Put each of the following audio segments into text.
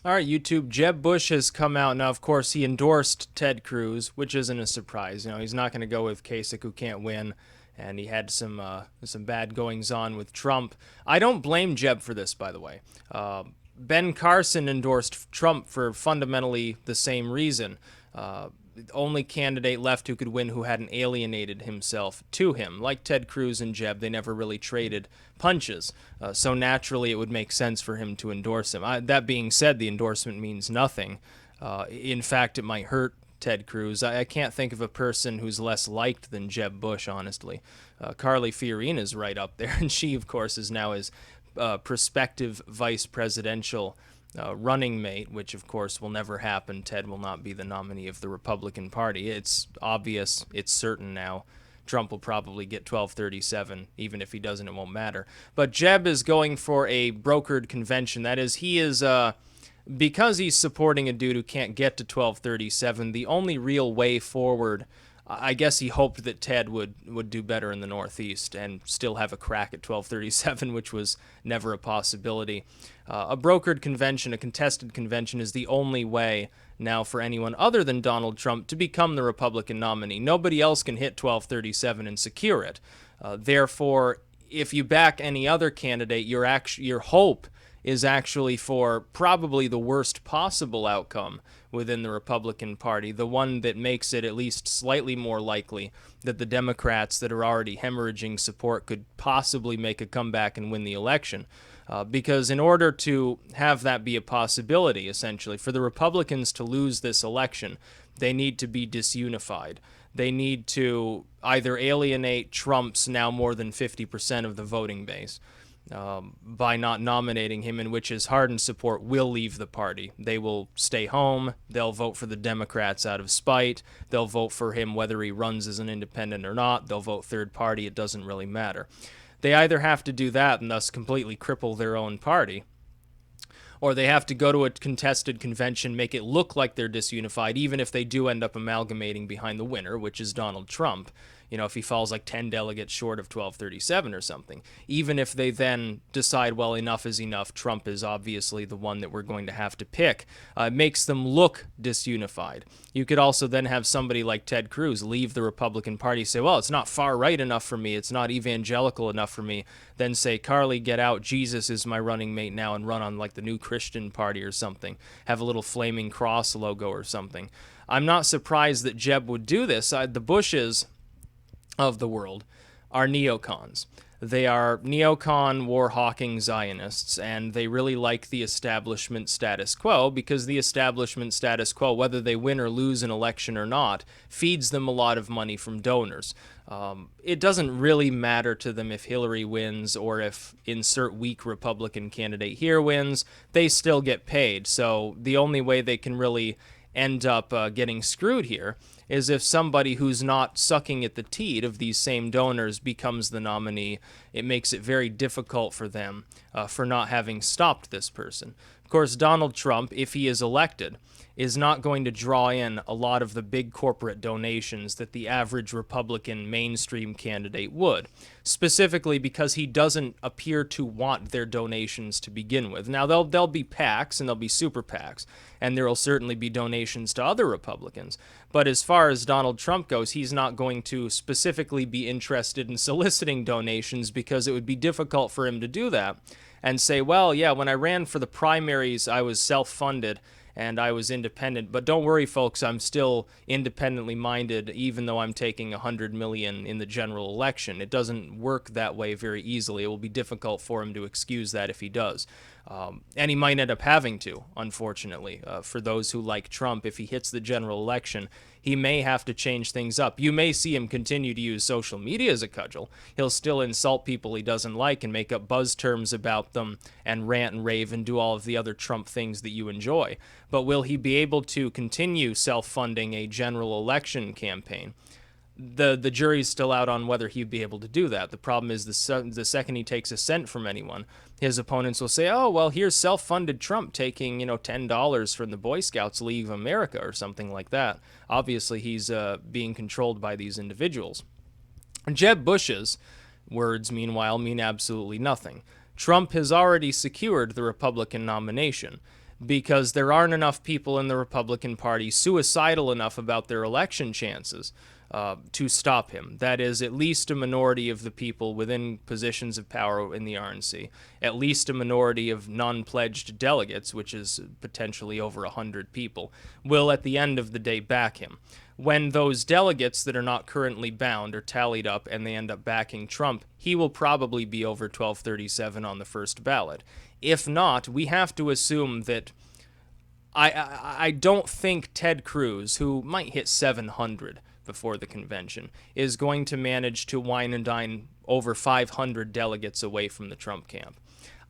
All right, YouTube. Jeb Bush has come out now. Of course, he endorsed Ted Cruz, which isn't a surprise. You know, he's not going to go with Kasich, who can't win, and he had some bad goings on with Trump. I don't blame Jeb for this, by the way. Ben Carson endorsed Trump for fundamentally the same reason. The only candidate left who could win who hadn't alienated himself to him. Like Ted Cruz and Jeb, they never really traded punches. So naturally, it would make sense for him to endorse him. That being said, the endorsement means nothing. In fact, it might hurt Ted Cruz. I can't think of a person who's less liked than Jeb Bush, honestly. Carly Fiorina's right up there, and she, of course, is now his prospective vice presidential running mate, which of course will never happen. Ted will not be the nominee of the Republican Party. It's obvious, it's certain now. Trump will probably get 1237. Even if he doesn't, it won't matter. But Jeb is going for a brokered convention. That is, he is, because he's supporting a dude who can't get to 1237, the only real way forward. I guess he hoped that Ted would do better in the Northeast and still have a crack at 1237, which was never a possibility. A brokered convention, a contested convention, is the only way now for anyone other than Donald Trump to become the Republican nominee. Nobody else can hit 1237 and secure it. Therefore, if you back any other candidate, your hope is actually for probably the worst possible outcome within the Republican Party, the one that makes it at least slightly more likely that the Democrats that are already hemorrhaging support could possibly make a comeback and win the election. Because in order to have that be a possibility, essentially, for the Republicans to lose this election, they need to be disunified. They need to either alienate Trump's now more than 50% of the voting base, by not nominating him, in which his hardened support will leave the party. They will stay home. They'll vote for the Democrats out of spite. They'll vote for him whether he runs as an independent or not. They'll vote third party. It doesn't really matter. They either have to do that and thus completely cripple their own party, or they have to go to a contested convention, make it look like they're disunified, even if they do end up amalgamating behind the winner, which is Donald Trump. You know, if he falls like 10 delegates short of 1237 or something. Even if they then decide, well, enough is enough, Trump is obviously the one that we're going to have to pick, it makes them look disunified. You could also then have somebody like Ted Cruz leave the Republican Party, say, well, it's not far right enough for me, it's not evangelical enough for me, then say, Carly, get out, Jesus is my running mate now, and run on like the New Christian Party or something. Have a little flaming cross logo or something. I'm not surprised that Jeb would do this. The Bushes of the world are neocons. They are neocon, war-hawking Zionists, and they really like the establishment status quo because the establishment status quo, whether they win or lose an election or not, feeds them a lot of money from donors. It doesn't really matter to them if Hillary wins or if insert weak Republican candidate here wins. They still get paid, so the only way they can really end up getting screwed here is if somebody who's not sucking at the teat of these same donors becomes the nominee. It makes it very difficult for them for not having stopped this person. Of course, Donald Trump, if he is elected, is not going to draw in a lot of the big corporate donations that the average Republican mainstream candidate would, specifically because he doesn't appear to want their donations to begin with. Now, there'll be PACs and there'll be super PACs, and there will certainly be donations to other Republicans. But as far as Donald Trump goes, he's not going to specifically be interested in soliciting donations because it would be difficult for him to do that and say, well, yeah, when I ran for the primaries, I was self-funded and I was independent. But don't worry, folks, I'm still independently minded, even though I'm taking $100 million in the general election. It doesn't work that way very easily. It will be difficult for him to excuse that if he does. And he might end up having to, unfortunately. For those who like Trump, if he hits the general election, he may have to change things up. You may see him continue to use social media as a cudgel. He'll still insult people he doesn't like and make up buzz terms about them and rant and rave and do all of the other Trump things that you enjoy. But will he be able to continue self-funding a general election campaign? The jury's still out on whether he'd be able to do that. The problem is the second he takes a cent from anyone, his opponents will say, oh, well, here's self-funded Trump taking, $10 from the Boy Scouts League of America or something like that. Obviously, he's being controlled by these individuals. Jeb Bush's words, meanwhile, mean absolutely nothing. Trump has already secured the Republican nomination. because there aren't enough people in the Republican Party suicidal enough about their election chances to stop him. That is, at least a minority of the people within positions of power in the RNC, at least a minority of non-pledged delegates, which is potentially over 100 people, will at the end of the day back him. When those delegates that are not currently bound are tallied up and they end up backing Trump, he will probably be over 1237 on the first ballot. If not, we have to assume that I don't think Ted Cruz, who might hit 700 before the convention, is going to manage to wine and dine over 500 delegates away from the Trump camp.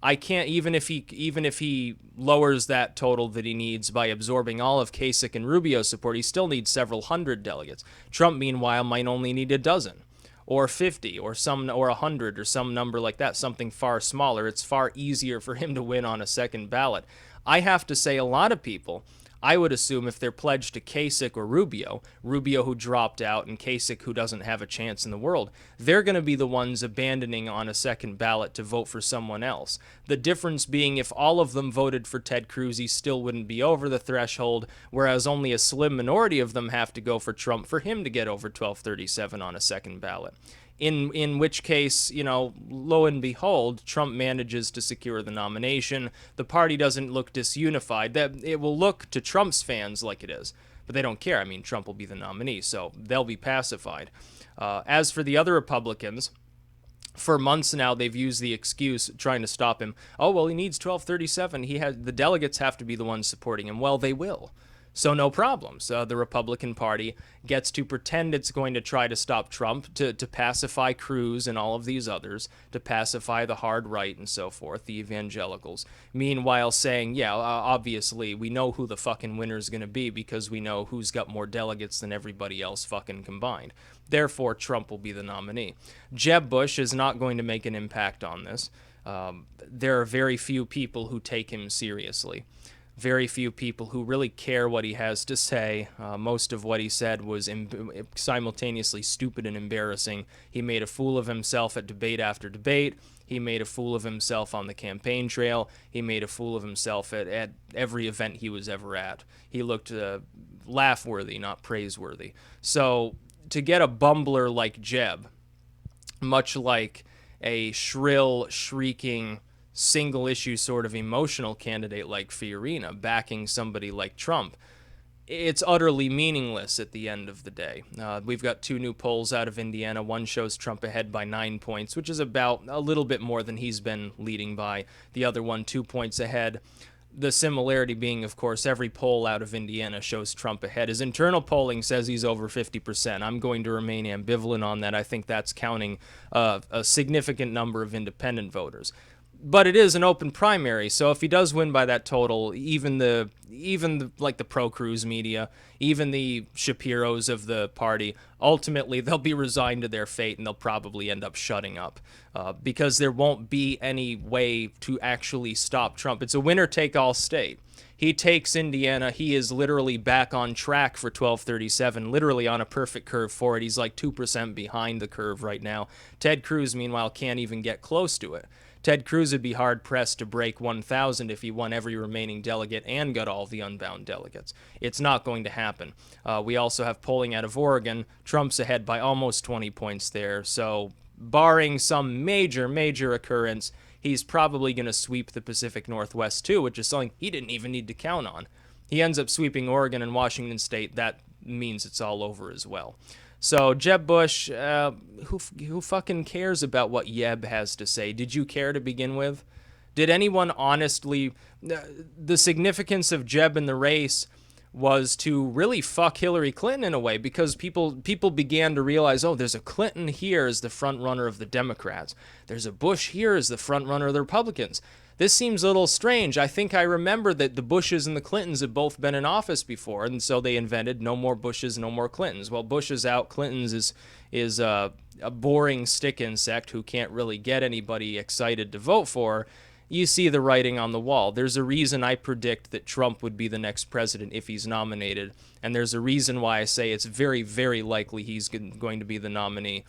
I can't, even if he lowers that total that he needs by absorbing all of Kasich and Rubio's support, he still needs several hundred delegates. Trump, meanwhile, might only need a dozen, or 50, or 100, or some number like that, something far smaller. It's far easier for him to win on a second ballot. I have to say, a lot of people, I would assume, if they're pledged to Kasich or Rubio who dropped out, and Kasich who doesn't have a chance in the world, they're going to be the ones abandoning on a second ballot to vote for someone else. The difference being, if all of them voted for Ted Cruz, he still wouldn't be over the threshold, whereas only a slim minority of them have to go for Trump for him to get over 1237 on a second ballot. In which case, lo and behold, Trump manages to secure the nomination. The party doesn't look disunified. That it will look to Trump's fans like it is, but they don't care. I mean, Trump will be the nominee, so they'll be pacified. As for the other Republicans, for months now, they've used the excuse trying to stop him. Oh, well, he needs 1237. The delegates have to be the ones supporting him. Well, they will. So no problems. The Republican Party gets to pretend it's going to try to stop Trump, to pacify Cruz and all of these others, to pacify the hard right and so forth, the evangelicals. Meanwhile saying, yeah, obviously, we know who the fucking winner is going to be because we know who's got more delegates than everybody else fucking combined. Therefore, Trump will be the nominee. Jeb Bush is not going to make an impact on this. There are very few people who take him seriously. Very few people who really care what he has to say. Most of what he said was simultaneously stupid and embarrassing. He made a fool of himself at debate after debate. He made a fool of himself on the campaign trail. He made a fool of himself at every event he was ever at. He looked laugh-worthy, not praiseworthy. So to get a bumbler like Jeb, much like a shrill, shrieking, single-issue sort of emotional candidate like Fiorina backing somebody like Trump, it's utterly meaningless at the end of the day. We've got two new polls out of Indiana. One shows Trump ahead by 9 points, which is about a little bit more than he's been leading by. The other one, 2 points ahead. The similarity being, of course, every poll out of Indiana shows Trump ahead. His internal polling says he's over 50%. I'm going to remain ambivalent on that. I think that's counting a significant number of independent voters. But it is an open primary, so if he does win by that total, even the pro-Cruz media, even the Shapiros of the party, ultimately they'll be resigned to their fate and they'll probably end up shutting up because there won't be any way to actually stop Trump. It's a winner-take-all state. He takes Indiana. He is literally back on track for 1237, literally on a perfect curve for it. He's like 2% behind the curve right now. Ted Cruz, meanwhile, can't even get close to it. Ted Cruz would be hard-pressed to break 1,000 if he won every remaining delegate and got all the unbound delegates. It's not going to happen. We also have polling out of Oregon. Trump's ahead by almost 20 points there. So barring some major occurrence, he's probably going to sweep the Pacific Northwest too, which is something he didn't even need to count on. He ends up sweeping Oregon and Washington State. That means it's all over as well. So Jeb Bush, who fucking cares about what Jeb has to say? Did you care to begin with? Did anyone honestly... The significance of Jeb in the race was to really fuck Hillary Clinton in a way, because people began to realize, oh, there's a Clinton here as the front runner of the Democrats. There's a Bush here as the front runner of the Republicans. This seems a little strange. I think I remember that the Bushes and the Clintons had both been in office before, and so they invented no more Bushes, no more Clintons. Well, Bush is out. Clinton's is a boring stick insect who can't really get anybody excited to vote for. you see the writing on the wall. There's a reason I predict that Trump would be the next president if he's nominated, and there's a reason why I say it's very, very likely he's going to be the nominee.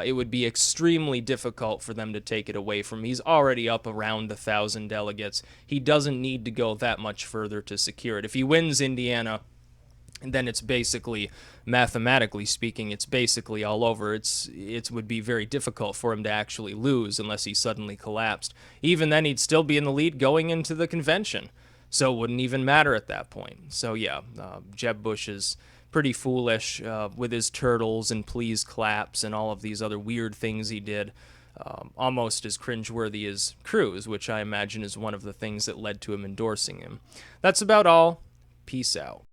It would be extremely difficult for them to take it away from him. He's already up around 1,000 delegates. He doesn't need to go that much further to secure it. If he wins Indiana, then it's basically, mathematically speaking, it's basically all over. It would be very difficult for him to actually lose unless he suddenly collapsed. Even then, he'd still be in the lead going into the convention, so it wouldn't even matter at that point. So yeah, Jeb Bush is pretty foolish with his turtles and please claps and all of these other weird things he did. Almost as cringeworthy as Cruz, which I imagine is one of the things that led to him endorsing him. That's about all. Peace out.